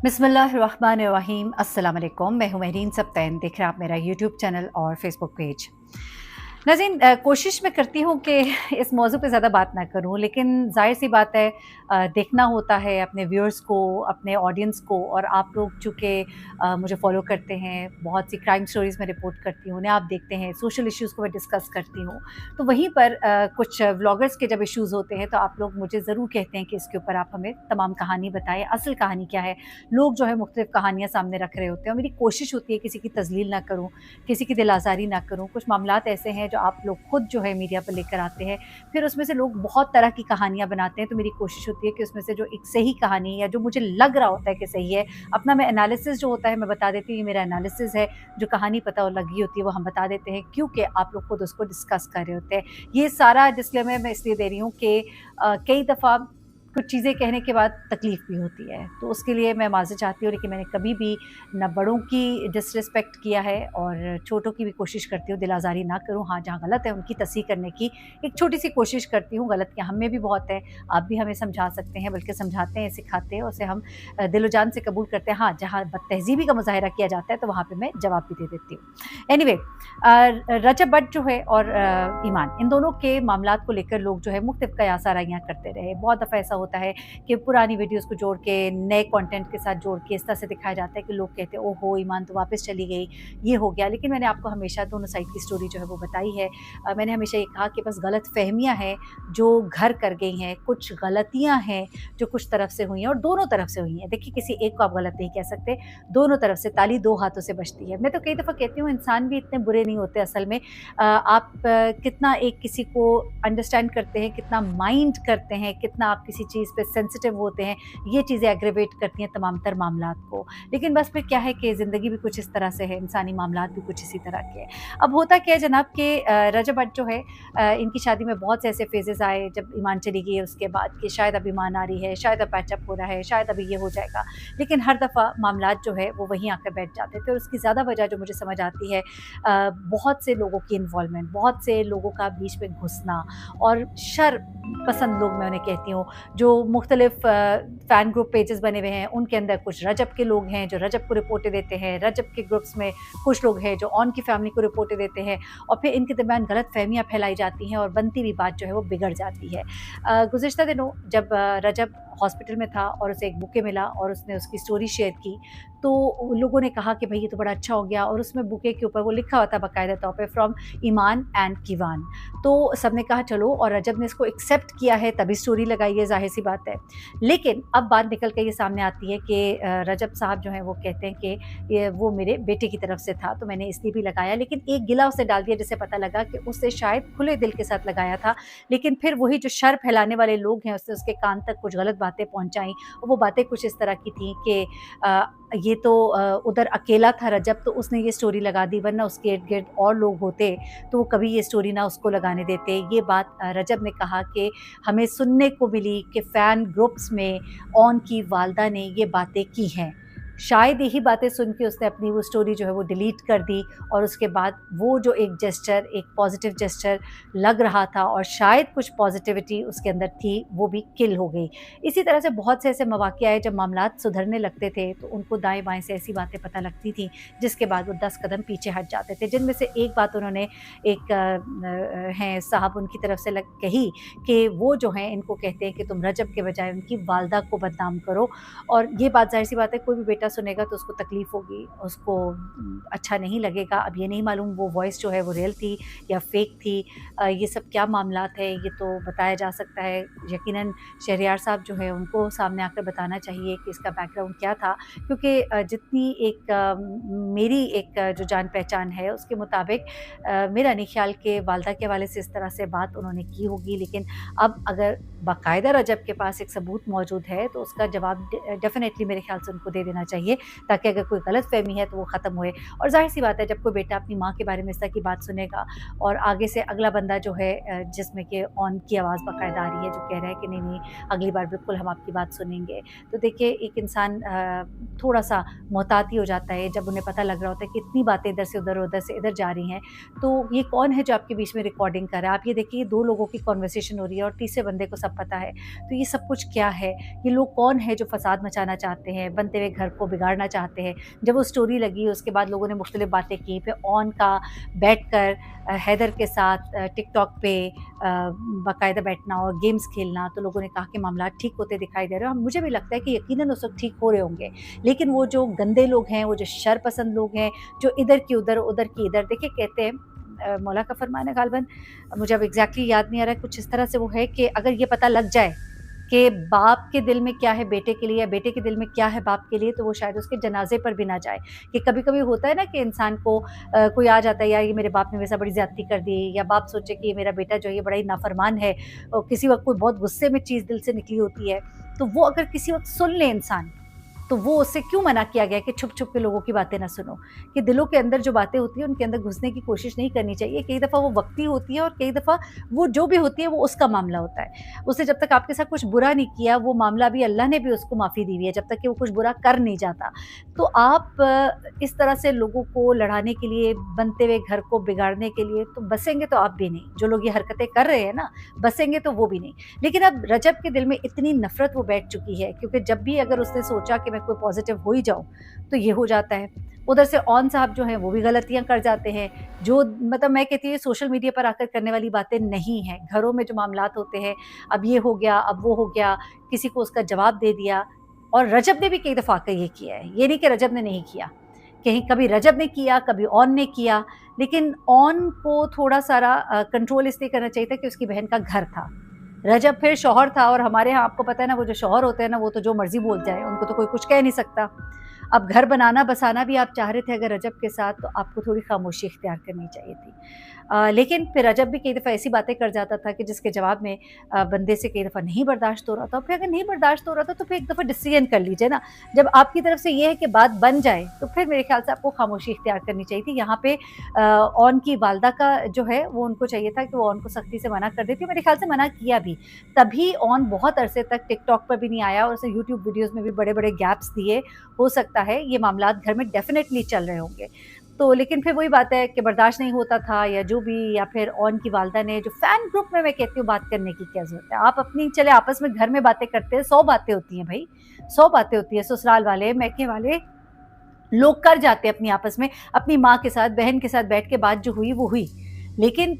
बिस्मिल्लाहिर्रहमानिर्रहीम। अस्सलाम वालेकुम। मैं हूँ महरीन सब्तैन। देख रहे हैं आप मेरा यूट्यूब चैनल और फेसबुक पेज। नाज़रीन, कोशिश मैं करती हूँ कि इस मौज़ू पे ज़्यादा बात ना करूँ, लेकिन ज़ाहिर-सी बात है, देखना होता है अपने व्यूअर्स को, अपने ऑडियंस को। और आप लोग चूँकि मुझे फ़ॉलो करते हैं, बहुत सी क्राइम स्टोरीज़ मैं रिपोर्ट करती हूँ, उन्हें आप देखते हैं, सोशल इश्यूज़ को मैं डिस्कस करती हूँ। तो वहीं पर कुछ व्लॉगर्स के जब इश्यूज़ होते हैं, तो आप लोग मुझे ज़रूर कहते हैं कि इसके ऊपर आप हमें तमाम कहानी बताएँ, असल कहानी क्या है। लोग जो है मुख्तलिफ़ कहानियाँ सामने रख रहे होते हैं और मेरी कोशिश होती है किसी की तज़लील ना करूँ, किसी की दिल आज़ारी ना करूँ। कुछ मामलात ऐसे हैं जो आप लोग खुद जो है मीडिया पर लेकर आते हैं, फिर उसमें से लोग बहुत तरह की कहानियाँ बनाते हैं। तो मेरी कोशिश होती है कि उसमें से जो एक सही कहानी या जो मुझे लग रहा होता है कि सही है, अपना मैं एनालिसिस जो होता है मैं बता देती हूँ, ये मेरा एनालिसिस है। जो कहानी पता लगी होती है वो हम बता देते हैं, क्योंकि आप लोग खुद उसको डिस्कस कर रहे होते हैं। ये सारा डिस्क्लेमर मैं इसलिए दे रही हूँ कि कई दफ़ा कुछ चीज़ें कहने के बाद तकलीफ़ भी होती है, तो उसके लिए मैं माज़रत चाहती हूँ। लेकिन मैंने कभी भी ना बड़ों की डिसरिस्पेक्ट किया है और छोटों की भी कोशिश करती हूँ दिल आज़ारी ना करूँ। हाँ, जहाँ गलत है उनकी तस्हीह करने की एक छोटी-सी कोशिश करती हूँ। गलतियाँ हम में भी बहुत है, आप भी हमें समझा सकते हैं, बल्कि समझाते हैं, सिखाते हैं, उसे हम दिल-ओ-जान से कबूल करते हैं। हाँ, जहाँ बदतहज़ीबी का मुज़ाहिरा किया जाता है, तो वहाँ पे मैं जवाब भी दे देती हूँ। एनीवे, रजब भट्ट जो है और ईमान, इन दोनों के मामलात को लेकर लोग जो है मुख्तलिफ़ कयास आराइयाँ करते रहे। बहुत दफ़ा ऐसा होता है कि पुरानी वीडियोज़ को जोड़ के, नए कंटेंट के साथ जोड़ के इस तरह से दिखाया जाता है कि लोग कहते हैं, ओहो! ईमान तो वापस चली गई, ये हो गया। लेकिन मैंने आपको हमेशा दोनों साइड की स्टोरी जो है वो बताई है। मैंने हमेशा ये कहा कि बस गलतफ़हमियाँ हैं जो घर कर गई हैं, कुछ गलतियाँ हैं जो कुछ तरफ से हुई हैं और दोनों तरफ से हुई हैं। देखिए, किसी एक को आप गलत नहीं कह सकते, दोनों तरफ से ताली दो हाथों से बजती है। मैं तो कई दफ़ा कहती हूँ इंसान भी इतने बुरे नहीं होते असल में। आप कितना एक किसी को अंडरस्टैंड करते हैं, कितना माइंड करते हैं, कितना आप किसी चीज़ पे सेंसिटिव होते हैं, ये चीज़ें एग्रीवेट करती हैं तमाम तर मामलात को। लेकिन बस फिर क्या है कि ज़िंदगी भी कुछ इस तरह से है, इंसानी मामलात भी कुछ इसी तरह के हैं। अब होता क्या है जनाब कि रजब भट्ट जो है, इनकी शादी में बहुत से ऐसे फेजेज़ आए जब ईमान चली गई उसके बाद, कि शायद अब ईमान आ रही है, शायद अब पैचअप हो रहा है, शायद अभी ये हो जाएगा। लेकिन हर दफ़ा मामलात जो है वो वहीं आकर बैठ जाते थे और उसकी ज़्यादा वजह जो मुझे समझ आती है, बहुत से लोगों की इन्वॉल्वमेंट, बहुत से लोगों का बीच में घुसना और शर पसंद लोग, मैं उन्हें कहती हूँ, जो मुख्तलिफ फ़ैन ग्रुप पेजेस बने हुए हैं, उनके अंदर कुछ रजब के लोग हैं जो रजब को रिपोर्टें देते हैं, रजब के ग्रुप्स में कुछ लोग हैं जो ऑन की फैमिली को रिपोर्टें देते हैं और फिर इनके दरमियान गलत फहमियाँ फैलाई जाती हैं और बनती हुई बात जो है वो बिगड़ जाती है। गुज़िश्ता दिनों जब रजब हॉस्पिटल में था और उसे एक बुके मिला और उसने उसकी स्टोरी शेयर की, तो लोगों ने कहा कि भई ये तो बड़ा अच्छा हो गया, और उसमें बुके के ऊपर वो लिखा हुआ था बाकायदा तौर पे, फ्रॉम ईमान एंड कीवान। तो सबने कहा चलो, और रजब ने इसको एक्सेप्ट किया है तभी स्टोरी लगाई है, ज़ाहिर-सी बात है। लेकिन अब बात निकल के ये सामने आती है कि रजब साहब जो हैं वो कहते हैं कि ये वो मेरे बेटे की तरफ से था, तो मैंने इसलिए भी लगाया। लेकिन एक गिला उसे डाल दिया जिससे पता लगा कि उसे शायद खुले दिल के साथ लगाया था, लेकिन फिर वही जो शर फैलाने वाले लोग हैं उसने उसके कान तक कुछ गलत बातें पहुँचाई और वो बातें कुछ इस तरह की थी कि ये तो उधर अकेला था रजब, तो उसने ये स्टोरी लगा दी, वरना उसके इर्द-गिर्द और लोग होते तो वो कभी ये स्टोरी ना उसको लगाने देते। ये बात रजब ने कहा कि हमें सुनने को मिली कि फ़ैन ग्रुप्स में ऑन की वालदा ने ये बातें की हैं। शायद यही बातें सुन के उसने अपनी वो स्टोरी जो है वो डिलीट कर दी और उसके बाद वो जो एक जेस्चर, एक पॉज़िटिव जेस्चर लग रहा था और शायद कुछ पॉज़िटिविटी उसके अंदर थी, वो भी किल हो गई। इसी तरह से बहुत से ऐसे मौक़े आए जब मामलात सुधरने लगते थे, तो उनको दाएँ-बाएँ से ऐसी बातें पता लगती थीं, जिसके बाद वो 10 कदम पीछे हट जाते थे। जिनमें से एक बात उन्होंने, एक हैं साहब, उनकी तरफ से कही कि वो जो हैं इनको कहते हैं कि तुम रजब के बजाय उनकी वालदा को बदनाम करो। और ये बात ज़ाहिर-सी बात है, कोई भी बेटा सुनेगा तो उसको तकलीफ़ होगी, उसको अच्छा नहीं लगेगा। अब ये नहीं मालूम वो वॉइस जो है वो रियल थी या फ़ेक थी। ये सब क्या मामलात है, ये तो बताया जा सकता है। यकीनन शहरयार साहब जो है उनको सामने आकर बताना चाहिए कि इसका बैकग्राउंड क्या था, क्योंकि जितनी एक मेरी एक जो जान-पहचान है उसके मुताबिक मेरा नहीं ख़्याल कि वालदा के हवाले से इस तरह से बात उन्होंने की होगी। लेकिन अब अगर बाकायदा रजब के पास एक सबूत मौजूद है, तो उसका जवाब डेफ़िनेटली मेरे ख़्याल से उनको दे देना चाहिए, ताकि अगर कोई गलतफ़हमी है तो वो ख़त्म होए। और ज़ाहिर-सी बात है, जब कोई बेटा अपनी माँ के बारे में इस तरह की बात सुनेगा और आगे से अगला बंदा जो है, जिसमें कि ऑन की आवाज़ बाकायदा आ रही है, जो कह रहा है कि नहीं-नहीं, अगली बार बिल्कुल हम आपकी बात सुनेंगे। तो देखिए, एक इंसान थोड़ा-सा मुहताती हो जाता है जब उन्हें पता लग रहा होता है कि इतनी बातें इधर से उधर, उधर से इधर जा रही हैं। तो ये कौन है जो आपके बीच में रिकॉर्डिंग कर रहा है? आप ये देखिए, 2 लोगों की कन्वर्सेशन हो रही है और तीसरे बंदे को सब पता है। तो ये सब कुछ क्या है? ये लोग कौन है जो फ़साद मचाना चाहते हैं, बनते हुए घर को बिगाड़ना चाहते हैं? जब वो स्टोरी लगी उसके बाद लोगों ने मुख्तलिफ़ बातें की, फिर ऑन का बैठकर हैदर के साथ टिकटॉक पे बाकायदा बैठना और गेम्स खेलना, तो लोगों ने कहा कि मामला ठीक होते दिखाई दे रहे हैं और मुझे भी लगता है कि यकीनन उस वक़्त ठीक हो रहे होंगे। लेकिन वो जो गंदे लोग हैं, वो जो शर पसंद लोग हैं, जो इधर की उधर, उधर की इधर, देखिए कहते हैं मौला का फरमान है गालिबन, मुझे अब एग्ज़ैक्टली याद नहीं आ रहा है, कुछ इस तरह से वो है कि अगर ये पता लग जाए कि बाप के दिल में क्या है बेटे के लिए या बेटे के दिल में क्या है बाप के लिए, तो वो शायद उसके जनाजे पर भी ना जाए। कि कभी-कभी होता है ना कि इंसान को कोई आ जाता है, यार ये मेरे बाप ने मेरे साथ बड़ी ज़्यादती कर दी, या बाप सोचे कि ये मेरा बेटा जो है ये बड़ा ही नाफरमान है, और किसी वक़्त कोई बहुत गुस्से में चीज़ दिल से निकली होती है, तो वो अगर किसी वक़्त सुन ले इंसान, तो वो उससे क्यों मना किया गया कि छुप-छुप के लोगों की बातें ना सुनो? कि दिलों के अंदर जो बातें होती हैं, उनके अंदर घुसने की कोशिश नहीं करनी चाहिए। कई दफ़ा वो वक़्ती होती है और कई दफ़ा वो जो भी होती है, वो उसका मामला होता है। उसने जब तक आपके साथ कुछ बुरा नहीं किया, वो मामला भी अल्लाह ने भी उसको माफ़ी दी हुई है, जब तक कि वो कुछ बुरा कर नहीं जाता। तो आप इस तरह से लोगों को लड़ाने के लिए, बनते हुए घर को बिगाड़ने के लिए, तो बसेंगे तो आप भी नहीं। जो लोग ये हरकतें कर रहे हैं ना, बसेंगे तो वो भी नहीं। लेकिन अब रजब के दिल में इतनी नफ़रत वो बैठ चुकी है, क्योंकि जब भी अगर उसने सोचा कि मैं कोई पॉज़िटिव हो ही जाऊँ, तो ये हो जाता है। उधर से ऑन साहब जो हैं वो भी गलतियाँ कर जाते हैं, जो मतलब मैं कहती हूँ ये सोशल मीडिया पर आकर करने वाली बातें नहीं हैं। घरों में जो मामलात होते हैं, अब ये हो गया, अब वो हो गया, किसी को उसका जवाब दे दिया, और रजब ने भी कई दफ़ा आकर ये किया है। ये नहीं कि रजब ने नहीं किया। कहीं कभी रजब ने किया, कभी ऑन ने किया, लेकिन ऑन को थोड़ा-सा कंट्रोल इसलिए करना चाहिए था कि उसकी बहन का घर था। रजब फिर शौहर था, और हमारे यहाँ आपको पता है ना, वो जो शौहर होते हैं ना, वो तो जो मर्ज़ी बोल जाए, उनको तो कोई कुछ कह नहीं सकता। अब घर बनाना बसाना भी आप चाह रहे थे अगर रजब के साथ, तो आपको थोड़ी खामोशी इख्तियार करनी चाहिए थी। लेकिन फिर रजब भी कई दफ़ा ऐसी बातें कर जाता था कि जिसके जवाब में बंदे से कई दफ़ा नहीं बर्दाश्त हो रहा था। फिर अगर नहीं बर्दाश्त हो रहा था, तो फिर एक दफ़ा डिसीज़न कर लीजिए ना। जब आपकी तरफ से ये है कि बात बन जाए, तो फिर मेरे ख़्याल से आपको खामोशी इख्तियार करनी चाहिए थी। यहाँ पे ऑन की वालदा का जो है, वो उनको चाहिए था कि वो ऑन को सख्ती से मना कर देती, मेरे ख़्याल से मना किया भी। तभी ऑन बहुत अरसे तक टिकटॉक पर भी नहीं आया और उसने यूट्यूब वीडियोज़ में भी बड़े-बड़े गैप्स दिए। हो सकता है ये मामलात घर में डेफ़िनेटली चल रहे होंगे। तो लेकिन फिर वही बात है कि बर्दाश्त नहीं होता था या जो भी, या फिर ऑन की वालदा ने जो फ़ैन ग्रुप में, मैं कहती हूँ बात करने की क्या ज़रूरत है? आप अपनी चले आपस में घर में बातें करते हैं, 100 बातें होती हैं भई, 100 बातें होती हैं, ससुराल वाले, मैके वाले लोग कर जाते हैं अपनी आपस में, अपनी माँ के साथ, बहन के साथ बैठ के बात जो हुई वो हुई। लेकिन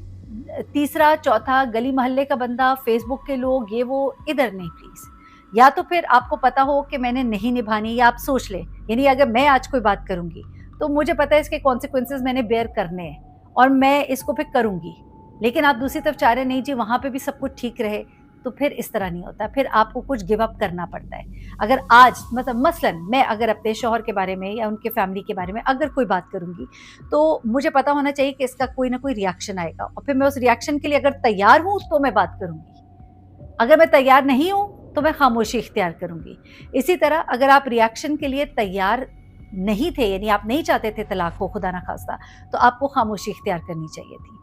तीसरा, चौथा, गली मोहल्ले का बंदा, फ़ेसबुक के लोग, ये वो, इधर नहीं प्लीज़। या तो फिर आपको पता हो कि मैंने नहीं निभानी, या आप सोच लें, यानी अगर मैं आज कोई बात करूँगी, तो मुझे पता है इसके कॉन्सिक्वेंसेज़ मैंने बेयर करने हैं और मैं इसको फिर करूँगी। लेकिन आप दूसरी तरफ चाह रहे हैं नहीं जी वहाँ पे भी सब कुछ ठीक रहे, तो फिर इस तरह नहीं होता, फिर आपको कुछ गिव अप करना पड़ता है। अगर आज मतलब मसलन मैं अगर अपने शौहर के बारे में या उनके फैमिली के बारे में अगर कोई बात करूँगी, तो मुझे पता होना चाहिए कि इसका कोई ना कोई रिएक्शन आएगा, और फिर मैं उस रिएक्शन के लिए अगर तैयार हूँ, तो मैं बात करूँगी। अगर मैं तैयार नहीं हूँ, तो मैं खामोशी इख्तियार करूँगी। इसी तरह अगर आप रिएक्शन के लिए तैयार नहीं थे, यानी आप नहीं चाहते थे तलाक हो खुदा ना खास्ता, तो आपको खामोशी इख्तियार करनी चाहिए थी।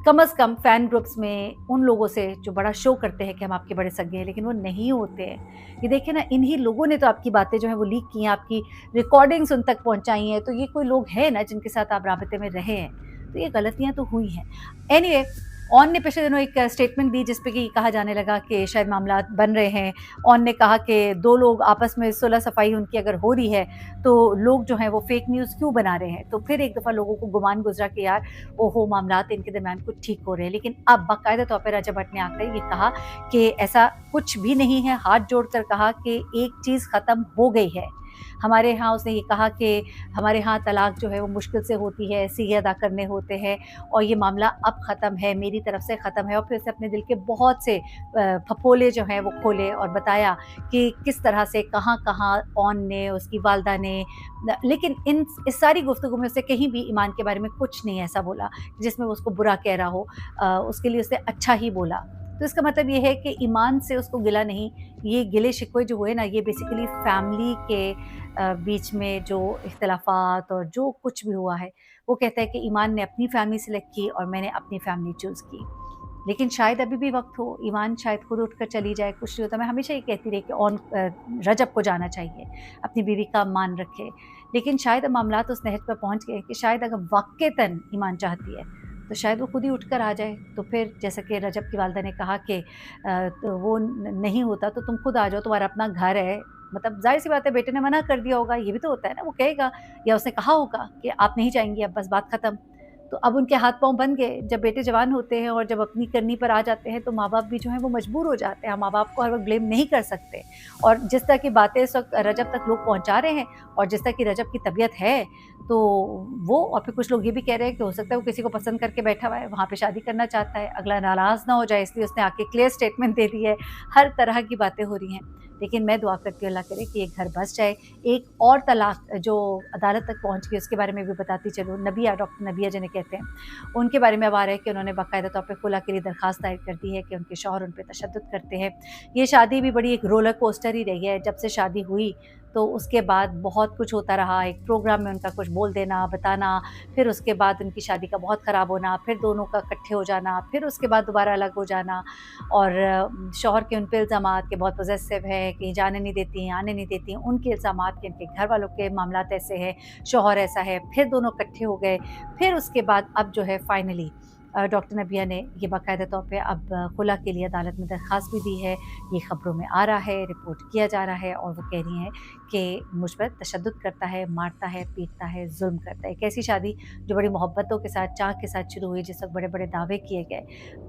कम से कम फ़ैन ग्रुप्स में उन लोगों से जो बड़ा शो करते हैं कि हम आपके बड़े सगे हैं, लेकिन वो नहीं होते हैं। ये देखिए ना, इन्हीं लोगों ने तो आपकी बातें जो हैं वो लीक की हैं, आपकी रिकॉर्डिंग्स उन तक पहुँचाई हैं, तो ये कोई लोग हैं ना जिनके साथ आप राबते में रहे हैं, तो ये गलतियाँ तो हुई हैं। एनीवे, ऑन ने पिछले दिनों एक स्टेटमेंट दी जिस पे कि कहा जाने लगा कि शायद मामलात बन रहे हैं। ऑन ने कहा कि 2 लोग आपस में सुलह सफ़ाई उनकी अगर हो रही है, तो लोग जो हैं वो फ़ेक न्यूज़ क्यों बना रहे हैं? तो फिर एक दफ़ा लोगों को गुमान गुज़रा कि यार ओहो, मामलात इनके दरमियान कुछ ठीक हो रहे हैं। लेकिन अब बाकायदा तौर पे रजब भट्ट ने आकर ये कहा कि ऐसा कुछ भी नहीं है, हाथ जोड़कर कहा कि एक चीज़ ख़त्म हो गई है। हमारे यहाँ उसने ये कहा कि हमारे यहाँ तलाक जो है वो मुश्किल से होती है, सिगे अदा करने होते हैं, और ये मामला अब ख़त्म है, मेरी तरफ से ख़त्म है। और फिर उसने अपने दिल के बहुत से फफोले जो हैं वो खोले और बताया कि किस तरह से कहाँ-कहाँ ऑन ने, उसकी वालदा ने, लेकिन इस सारी गुफ्तगू में उसने कहीं भी ईमान के बारे में कुछ नहीं ऐसा बोला जिसमें वो उसको बुरा कह रहा हो। उसके लिए उसने अच्छा ही बोला। तो इसका मतलब ये है कि ईमान से उसको गिला नहीं, ये गिले शिकवे जो हुए ना, ये बेसिकली फैमिली के बीच में जो इख्तिलाफ़ात और जो कुछ भी हुआ है, वो कहता है कि ईमान ने अपनी फैमिली सेलेक्ट की और मैंने अपनी फैमिली चूज़ की। लेकिन शायद अभी भी वक़्त हो, ईमान शायद खुद उठकर चली जाए, कुछ नहीं होता। मैं हमेशा ये कहती रही कि रजब को जाना चाहिए, अपनी बीवी का मान रखे। लेकिन शायद अब मामलात उस नहज पर पहुँच गए कि शायद अगर वाक़ईतन ईमान चाहती है, तो शायद वो खुद ही उठकर आ जाए। तो फिर जैसा कि रजब की वालिदा ने कहा कि तो वो नहीं होता तो तुम खुद आ जाओ, तुम्हारा अपना घर है। मतलब ज़ाहिर-सी बात है बेटे ने मना कर दिया होगा, ये भी तो होता है ना, वो कहेगा या उसने कहा होगा कि आप नहीं जाएँगी अब बस बात खत्म। तो अब उनके हाथ-पाँव बँध गए, जब बेटे जवान होते हैं और जब अपनी करनी पर आ जाते हैं, तो माँ-बाप भी जो हैं वो मजबूर हो जाते हैं। हम माँ-बाप को हर वक़्त ब्लेम नहीं कर सकते और जिस तरह की बातें इस वक़्त रजब तक लोग पहुँचा रहे हैं और जिस तरह की रजब की तबीयत है, तो वो और फिर कुछ लोग ये भी कह रहे हैं कि हो सकता है वो किसी को पसंद करके बैठा हुआ है, वहाँ पे शादी करना चाहता है, अगला नाराज़ ना हो जाए इसलिए उसने आके क्लियर स्टेटमेंट दे दी है। हर तरह की बातें हो रही हैं। लेकिन मैं दुआ करती हूँ अल्लाह करे कि ये घर बस जाए। एक और तलाक जो अदालत तक पहुँच गई उसके बारे में भी बताती चलूँ। नबिया, डॉक्टर नबिया जिन्हें कहते हैं, उनके बारे में अब आ रहा है कि उन्होंने बाकायदा तौर पे खुला के लिए दरख़्वास्त दायर कर दी है कि उनके शौहर उन पे तशद्दुद करते हैं। ये शादी भी बड़ी एक रोलर कोस्टर ही रही है। जब से शादी हुई तो उसके बाद बहुत कुछ होता रहा। एक प्रोग्राम में उनका कुछ बोल देना, बताना, फिर उसके बाद उनकी शादी का बहुत ख़राब होना, फिर दोनों का इकट्ठे हो जाना, फिर उसके बाद दोबारा अलग हो जाना और शौहर के उन पे इल्ज़ामात कि बहुत पॉसेसिव है, कहीं जाने नहीं देती, आने नहीं देती। उनके इल्ज़ामात कि उनके घर वालों के मामलात ऐसे हैं, शौहर ऐसा है, फिर दोनों इकट्ठे हो गए। फिर उसके बाद अब जो है फाइनली डॉक्टर नबिया ने ये बाकायदा तौर पे अब खुला के लिए अदालत में दरख्वास्त भी दी है। ये ख़बरों में आ रहा है, रिपोर्ट किया जा रहा है और वो कह रही हैं कि मुझ पर तशद्दुद करता है, मारता है, पीटता है, ज़ुल्म करता है। एक ऐसी शादी जो बड़ी मोहब्बतों के साथ, चाह के साथ शुरू हुई, जिस वक़्त बड़े-बड़े दावे किए गए।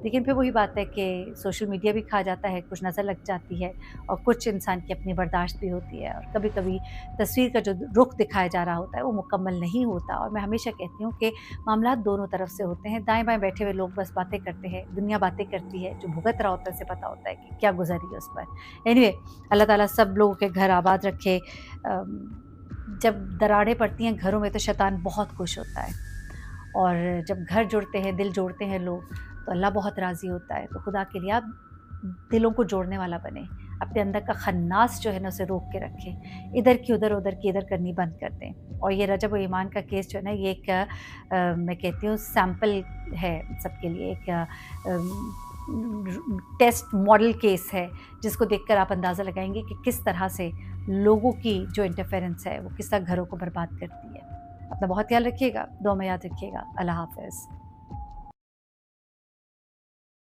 लेकिन फिर वही बात है कि सोशल मीडिया भी खा जाता है, कुछ नज़र लग जाती है और कुछ इंसान की अपनी बर्दाश्त भी होती है और कभी-कभी तस्वीर का जो रुख दिखाया जा रहा होता है, वो मुकम्मल नहीं होता और मैं हमेशा कहती हूँ कि मामलात दोनों तरफ से होते हैं। दाएँ-बाएँ बैठे हुए लोग बस बातें करते हैं, दुनिया बातें करती है, जो भुगत रहा होता है उसे पता होता है कि क्या गुज़र रही है उस पर। एनीवे अल्लाह ताला सब लोगों के घर आबाद रखे। जब दरारें पड़ती हैं घरों में तो शैतान बहुत खुश होता है और जब घर जुड़ते हैं, दिल जोड़ते हैं लोग, तो अल्लाह बहुत राज़ी होता है। तो खुदा के लिए आप दिलों को जोड़ने वाला बनें। अपने अंदर का खन्नास जो है ना उसे रोक के रखें। इधर की उधर, उधर की इधर करनी बंद कर दें। और ये रजब और ईमान का केस जो है ना ये एक मैं कहती हूँ सैंपल है सबके लिए, एक टेस्ट मॉडल केस है जिसको देखकर आप अंदाज़ा लगाएँगे कि किस तरह से लोगों की जो इंटरफेरेंस है वो किस तरह घरों को बर्बाद करती है। अपना बहुत ख्याल रखिएगा, दुआ में याद रखिएगा। अल्लाह हाफ़िज़।